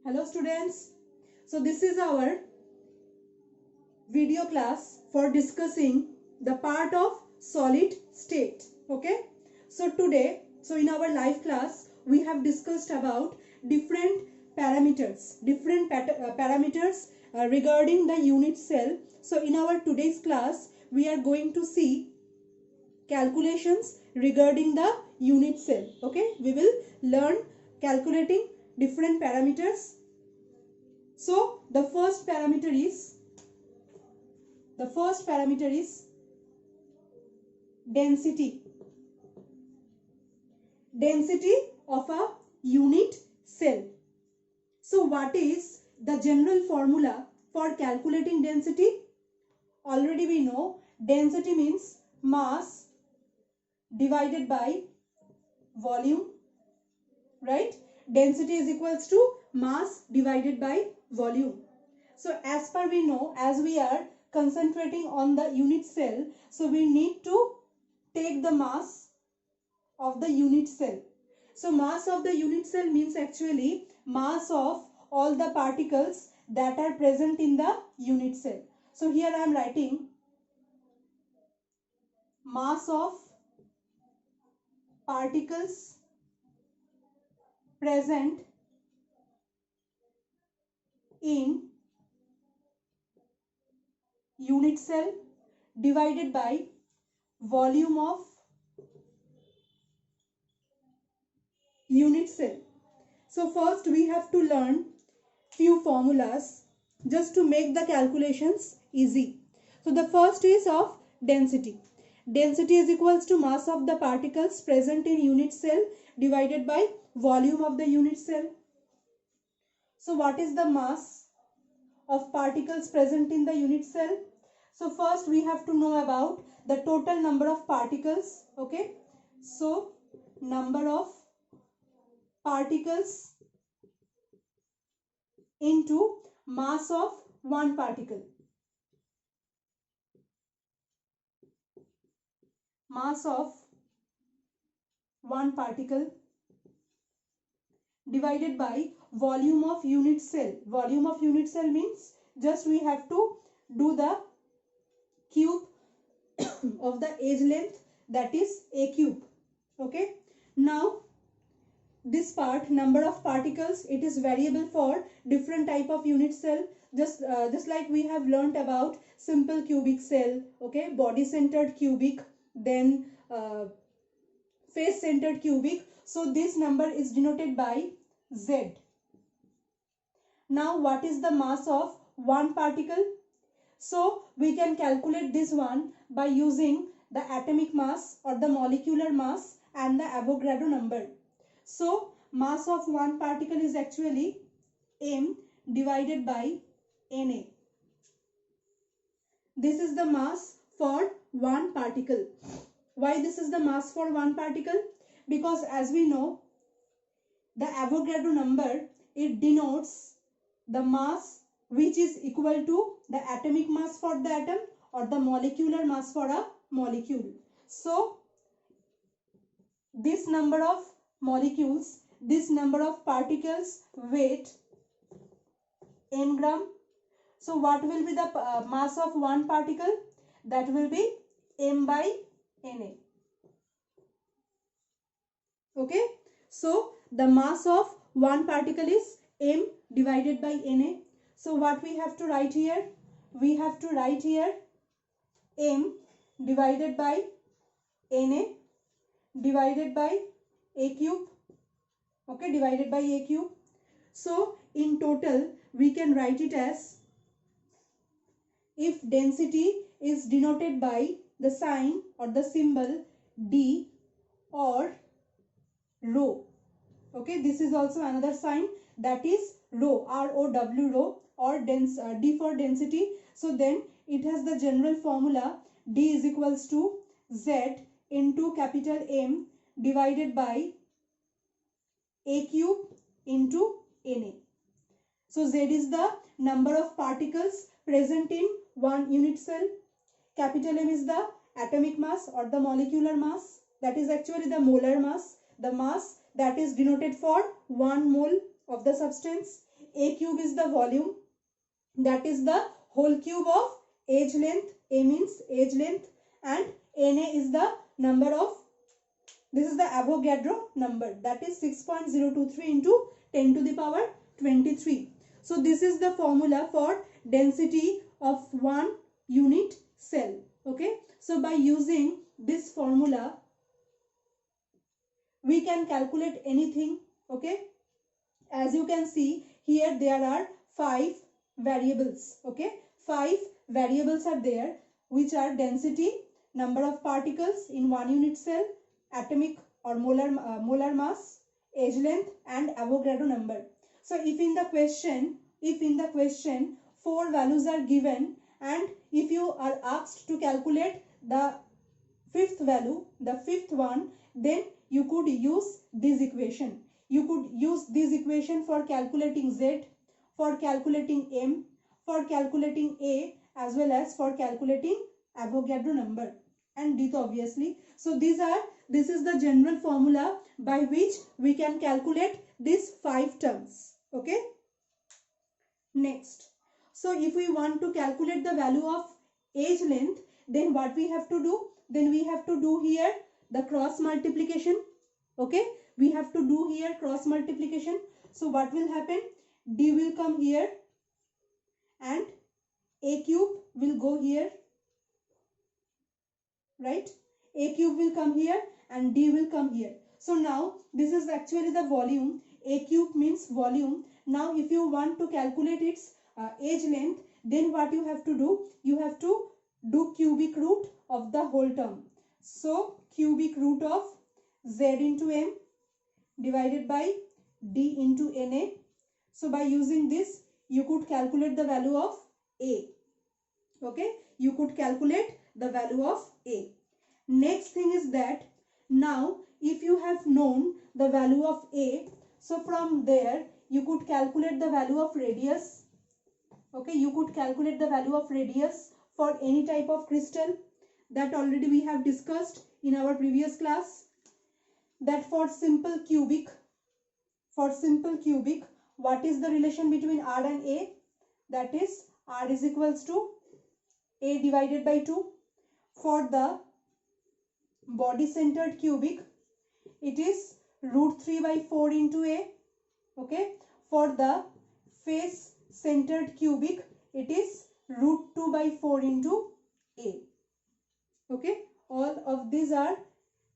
Hello students. So this is our video class for discussing the part of solid state. Okay. So today, in our live class, we have discussed about different parameters regarding the unit cell. So in our today's class, we are going to see calculations regarding the unit cell. Okay. We will learn calculating different parameters. So the first parameter is density of a unit cell. So what is the general formula for calculating density? Already we know density means mass divided by volume, right? Density is equals to mass divided by volume. So as per we know, as we are concentrating on the unit cell, so we need to take the mass of the unit cell. So mass of the unit cell means actually mass of all the particles that are present in the unit cell. So here I am writing mass of particles present in unit cell divided by volume of unit cell. So first we have to learn few formulas just to make the calculations easy. So the first is of density. Density is equals to mass of the particles present in unit cell divided by volume of the unit cell. So what is the mass of particles present in the unit cell? So first we have to know about the total number of particles. Okay. So number of particles into mass of one particle. Mass of one particle divided by volume of unit cell. Volume of unit cell means just we have to do the cube of the edge length, that is a cube. Okay. Now this part, number of particles, it is variable for different type of unit cell. Just like we have learnt about simple cubic cell, okay, body centered cubic, then face centered cubic. So this number is denoted by Z. Now what is the mass of one particle? So we can calculate this one by using the atomic mass or the molecular mass and the Avogadro number. So mass of one particle is actually m divided by Na. This is the mass for one particle. Why this is the mass for one particle? Because as we know, the Avogadro number, it denotes the mass which is equal to the atomic mass for the atom or the molecular mass for a molecule. So this number of molecules, this number of particles weight m gram. So what will be the mass of one particle? That will be m by Na. Okay. So the mass of one particle is m divided by Na. So what we have to write here? We have to write here m divided by Na divided by a cube. Okay, divided by a cube. So in total we can write it as, if density is denoted by the sign or the symbol d or rho. Okay, this is also another sign, that is rho, R-O-W, rho, or d for density. So then it has the general formula, d is equals to z into capital M divided by a cube into Na. So z is the number of particles present in one unit cell. Capital M is the atomic mass or the molecular mass, that is actually the molar mass, the mass that is denoted for 1 mole of the substance. A cube is the volume, that is the whole cube of edge length. A means edge length, and Na is the number of, this is the Avogadro number, that is 6.023 into 10 to the power 23. So this is the formula for density of one unit cell. Okay, so by using this formula we can calculate anything. Okay, as you can see here there are 5 variables. Okay, 5 variables are there, which are density, number of particles in one unit cell, atomic or molar mass, edge length, and Avogadro number. So if in the question 4 values are given, and if you are asked to calculate the fifth value, the fifth one, then you could use this equation. You could use this equation for calculating Z, for calculating M, for calculating A, as well as for calculating Avogadro number and D obviously. So this is the general formula by which we can calculate these 5 terms. Okay. Next, so if we want to calculate the value of edge length, then what we have to do? Then we have to do here the cross multiplication. Okay, we have to do here cross multiplication. So what will happen? D will come here and A cube will go here, right? A cube will come here and D will come here. So now this is actually the volume. A cube means volume. Now if you want to calculate its edge length, then what you have to do? You have to do cubic root of the whole term. So cubic root of Z into M divided by D into Na. So by using this you could calculate the value of A. Okay, you could calculate the value of A. Next thing is that now if you have known the value of A, so from there you could calculate the value of radius. Okay, you could calculate the value of radius for any type of crystal, that already we have discussed in our previous class. That for simple cubic, what is the relation between R and A? That is R is equals to A divided by 2. For the body centered cubic, it is root 3 by 4 into A. Okay, for the face centered cubic, it is root 2 by 4 into A. Okay, all of these are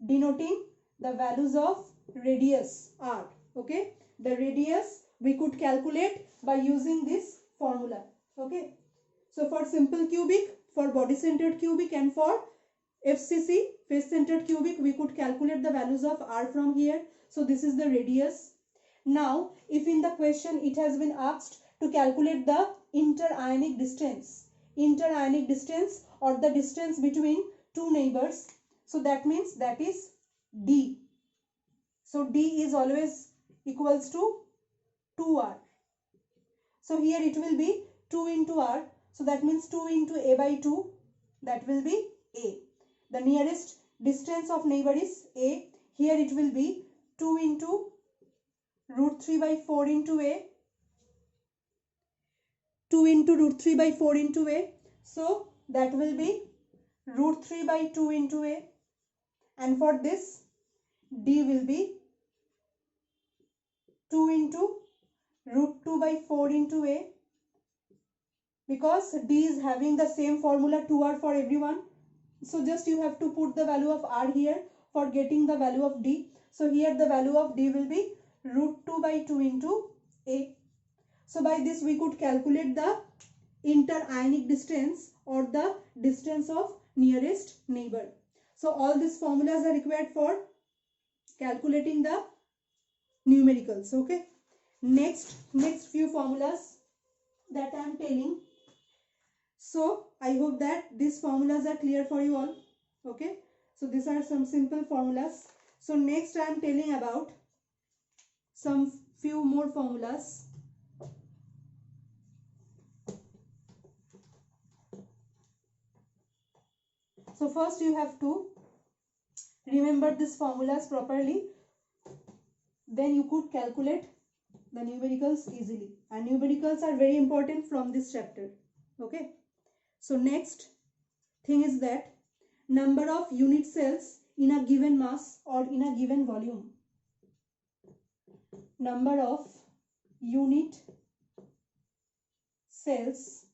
denoting the values of radius R. Okay, the radius we could calculate by using this formula. Okay, so for simple cubic, for body centered cubic, and for FCC, face centered cubic, we could calculate the values of R from here. So this is the radius. Now if in the question it has been asked to calculate the interionic distance or the distance between two neighbors, so that means that is D. So D is always equals to 2R. So here it will be 2 into R. So that means 2 into A by 2. That will be A. The nearest distance of neighbor is A. Here it will be 2 into root 3 by 4 into A. 2 into root 3 by 4 into A. So that will be root 3 by 2 into A. And for this, D will be 2 into root 2 by 4 into A. Because D is having the same formula 2R for everyone. So just you have to put the value of R here for getting the value of D. So here the value of D will be root 2 by 2 into A. So by this we could calculate the interionic distance or the distance of nearest neighbor. So all these formulas are required for calculating the numericals. Okay. Next few formulas that I am telling. So I hope that these formulas are clear for you all. Okay. So these are some simple formulas. So next I am telling about some few more formulas. So first you have to remember these formulas properly. Then you could calculate the numericals easily, and numericals are very important from this chapter. Okay, so next thing is that number of unit cells in a given mass or in a given volume. Number of unit cells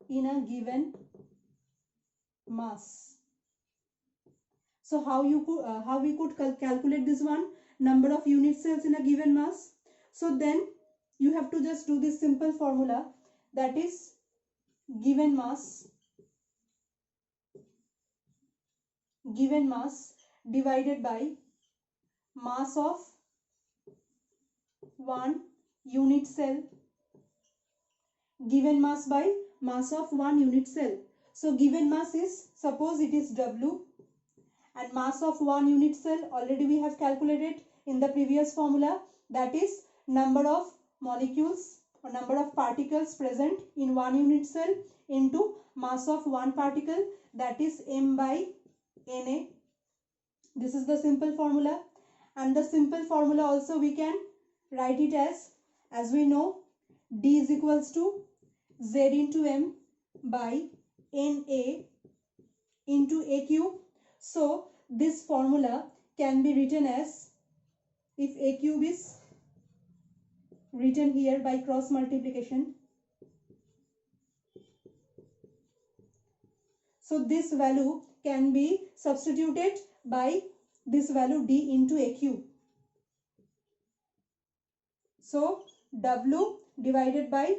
in a given mass. So how we could calculate this one, number of unit cells in a given mass? So then you have to just do this simple formula, that is given mass divided by mass of one unit cell, given mass by mass of one unit cell. So given mass is, suppose it is W, and mass of one unit cell already we have calculated in the previous formula, that is number of molecules or number of particles present in one unit cell into mass of one particle, that is m by Na. This is the simple formula, and the simple formula also we can write it as we know, D is equals to Z into M by Na into A cube. So this formula can be written as, if A cube is written here by cross multiplication, so this value can be substituted by this value D into A cube. So W divided by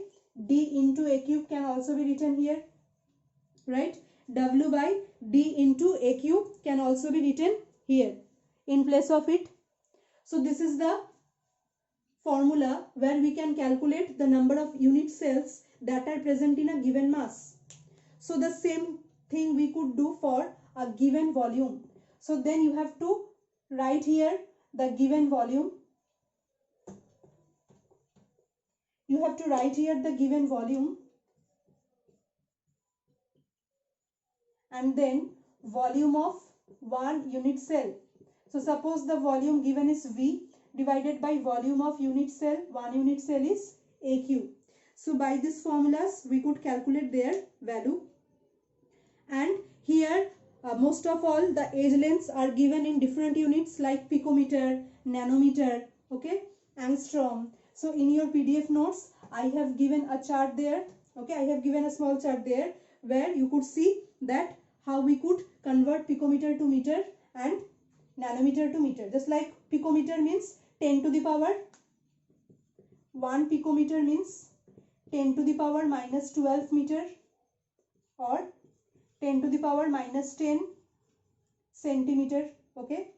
D into A cube can also be written here, right? W by D into A cube can also be written here in place of it. So this is the formula where we can calculate the number of unit cells that are present in a given mass. So the same thing we could do for a given volume. So then you have to write here the given volume. You have to write here the given volume, and then volume of one unit cell. So suppose the volume given is V divided by volume of unit cell, one unit cell is AQ. So by these formulas we could calculate their value, and here most of all the age lengths are given in different units like picometer, nanometer, okay, angstrom. So in your PDF notes I have given a chart there, okay, I have given a small chart there where you could see that how we could convert picometer to meter and nanometer to meter. Just like picometer means 10 to the power, 1 picometer means 10 to the power minus 12 meter, or 10 to the power minus 10 centimeter, okay.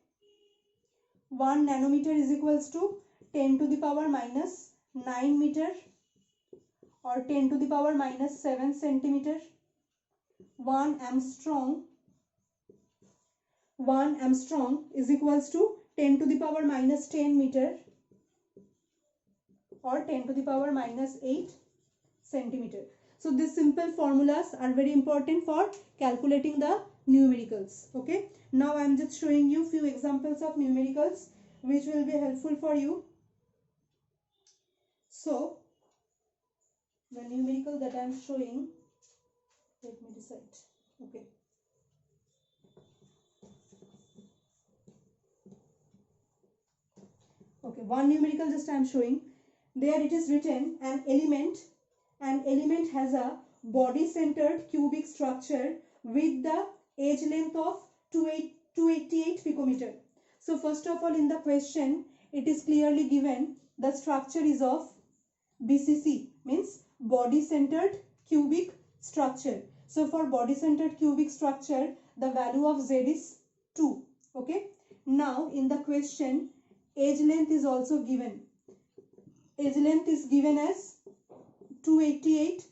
1 nanometer is equals to 10 to the power minus 9 meter, or 10 to the power minus 7 centimeter. 1 Armstrong is equals to 10 to the power minus 10 meter, or 10 to the power minus 8 centimeter. So these simple formulas are very important for calculating the numericals. Okay. Now I am just showing you few examples of numericals which will be helpful for you. So the numerical that I am showing, let me decide. Okay. Okay, one numerical just I am showing. There it is written, an element has a body-centered cubic structure with the edge length of 288 picometer. So first of all, in the question it is clearly given the structure is of BCC, means body-centered cubic structure. So for body-centered cubic structure the value of Z is 2. Okay. Now in the question edge length is also given. Edge length is given as 288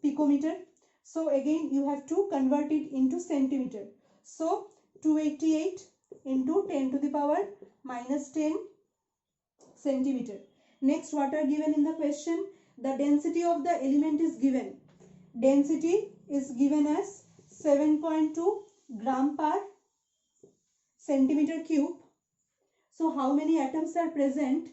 picometer. So again you have to convert it into centimeter. So 288 into 10 to the power minus 10 centimeter. Next, what are given in the question? The density of the element is given. Density is given as 7.2 gram per centimeter cube. So how many atoms are present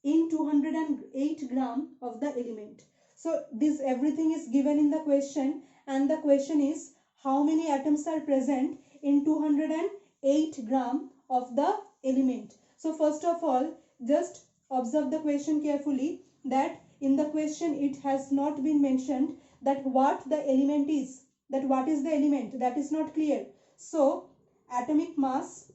in 208 gram of the element. So this everything is given in the question, and the question is how many atoms are present in 208 gram of the element. So first of all, just observe the question carefully, that in the question it has not been mentioned that what the element is, that what is the element, that is not clear. So atomic mass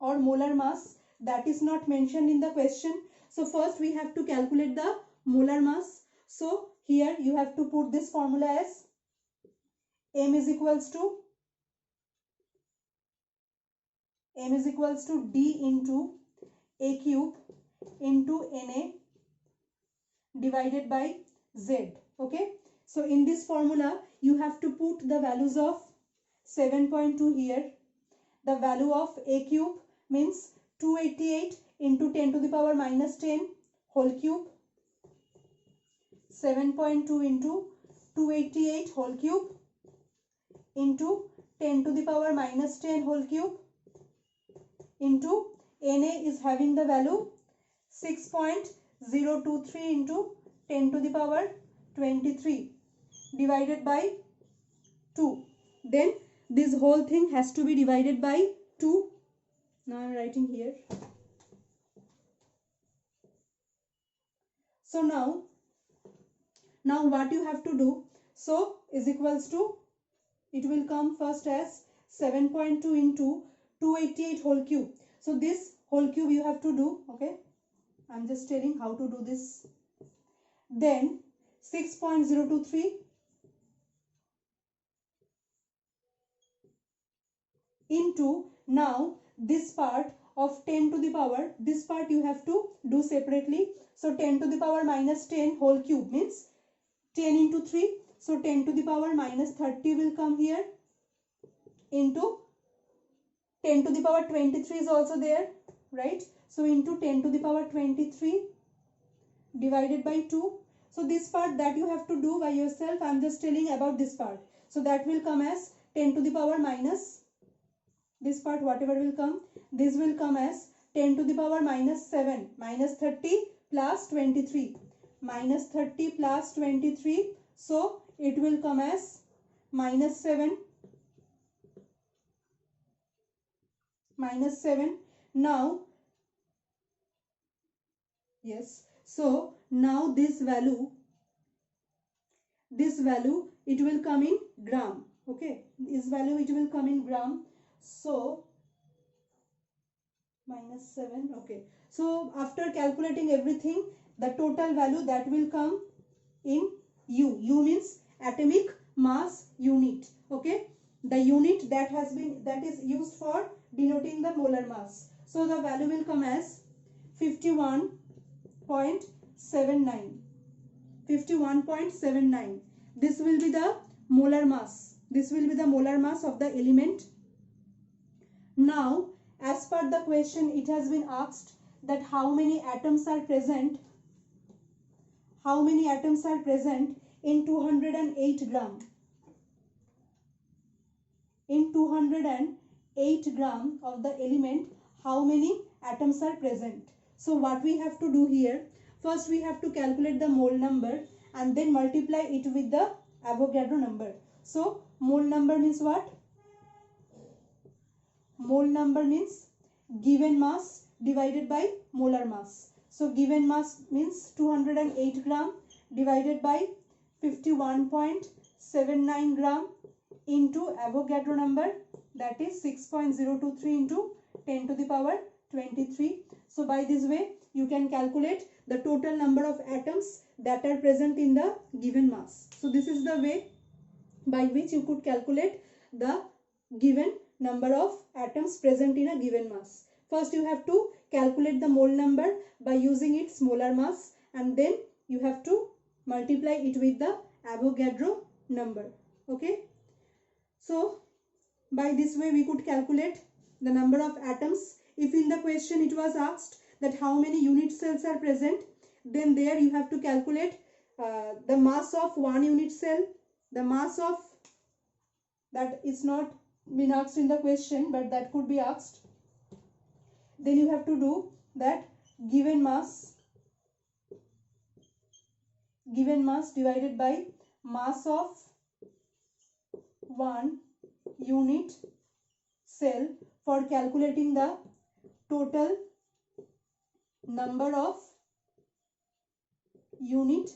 or molar mass, that is not mentioned in the question. So first we have to calculate the molar mass. So here you have to put this formula as m is equals to d into a cube into na divided by z. Okay, so in this formula you have to put the values of 7.2 here. The value of a cube means 288 into 10 to the power minus 10 whole cube. 7.2 into 288 whole cube into 10 to the power minus 10 whole cube into Na is having the value 6.023 into 10 to the power 23 divided by 2. Then this whole thing has to be divided by 2. Now I am writing here. So now what you have to do, so is equals to, it will come first as 7.2 into 288 whole cube. So this whole cube you have to do. Okay, I am just telling how to do this. Then 6.023 into, now this part of 10 to the power, this part you have to do separately. So 10 to the power minus 10 whole cube means 10 into 3. So 10 to the power minus 30 will come here into 10 to the power 23 is also there, right? So into 10 to the power 23 divided by 2. So this part that you have to do by yourself, I am just telling about this part. So that will come as 10 to the power minus, this part whatever will come, this will come as 10 to the power minus 7 minus 30 plus 23 minus 30 plus 23. So it will come as minus 7 minus 7. Now yes, so now this value it will come in gram. Okay, this value it will come in gram. So minus 7. Okay, so after calculating everything, the total value that will come in u means atomic mass unit. Okay, the unit that is used for denoting the molar mass. So the value will come as 51.79. 51.79. This will be the molar mass. This will be the molar mass of the element. Now, as per the question, it has been asked that how many atoms are present. How many atoms are present in 208 gram? In 208 gram of the element, how many atoms are present? So what we have to do here, first we have to calculate the mole number and then multiply it with the Avogadro number. So mole number means what? Mole number means given mass divided by molar mass. So given mass means 208 gram divided by 51.79 gram into Avogadro number, that is 6.023 into 10 to the power 23. So by this way you can calculate the total number of atoms that are present in the given mass. So this is the way by which you could calculate the given number of atoms present in a given mass. First you have to calculate the mole number by using its molar mass, and then you have to multiply it with the Avogadro number. Okay, so by this way we could calculate the number of atoms. If in the question it was asked that how many unit cells are present, then there you have to calculate the mass of one unit cell. The mass of that is not been asked in the question, but that could be asked. Then you have to do that given mass divided by mass of one unit cell for calculating the total number of unit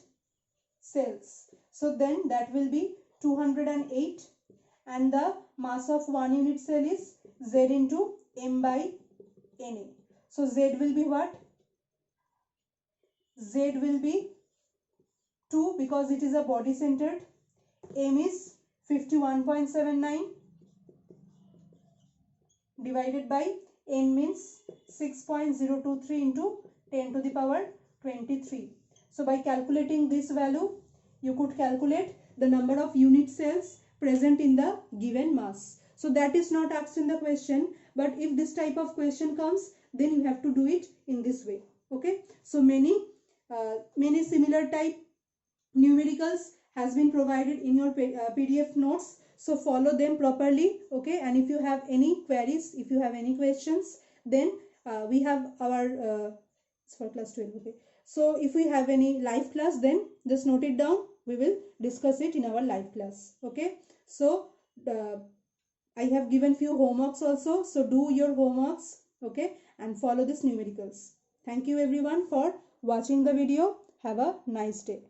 cells. So then that will be 208, and the mass of one unit cell is Z into M by Na. So Z will be what? Z will be 2 because it is a body centered. M is 51.79 divided by N means 6.023 into 10 to the power 23. So by calculating this value, you could calculate the number of unit cells present in the given mass. So that is not asked in the question, but if this type of question comes, then you have to do it in this way. Okay. So many similar type numericals has been provided in your PDF notes. So follow them properly. Okay. And if you have any queries, if you have any questions, then we have our it's for class 12. Okay. So if we have any live class, then just note it down. We will discuss it in our live class. Okay. So I have given few homeworks also. So do your homeworks. Okay. And follow this numericals. Thank you everyone for watching the video. Have a nice day.